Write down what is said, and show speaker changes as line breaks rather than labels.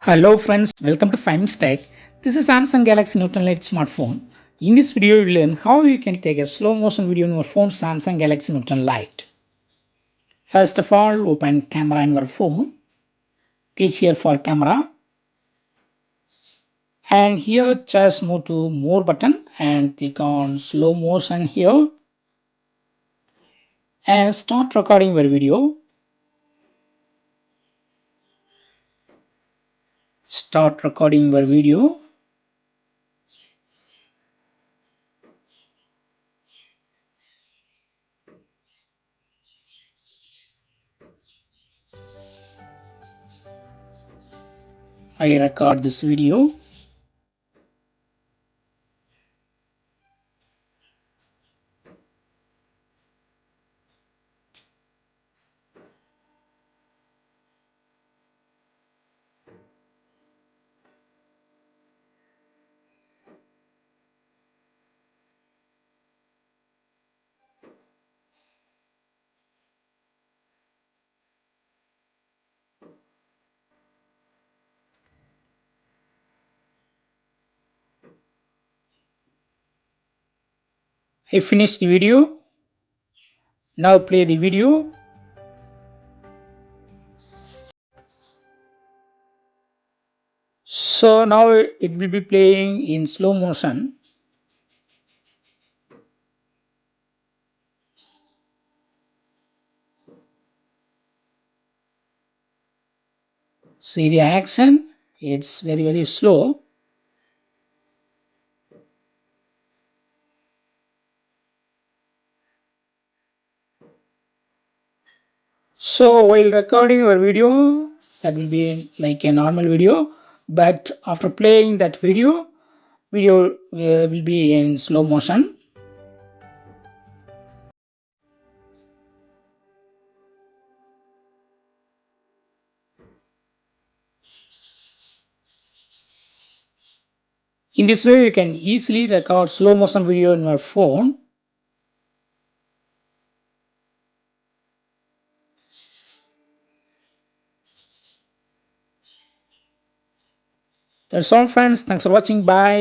Hello friends, welcome to 5 Tech. This is Samsung Galaxy Note 10 Lite smartphone. In this video, you will learn how you can take a slow motion video on your phone Samsung Galaxy Note 10 Lite. First of all, open camera in your phone. Click here for camera. And here just move to more button and click on slow motion here. And start recording your video. Start recording your video. I record this video. I finished the video. Now play the video. So now it will be playing in slow motion. See the action, it's very slow. So while recording your video, that will be like a normal video, but after playing that video will be in slow motion. In this way, you can easily record slow motion video on your phone. That's all friends, thanks for watching, bye.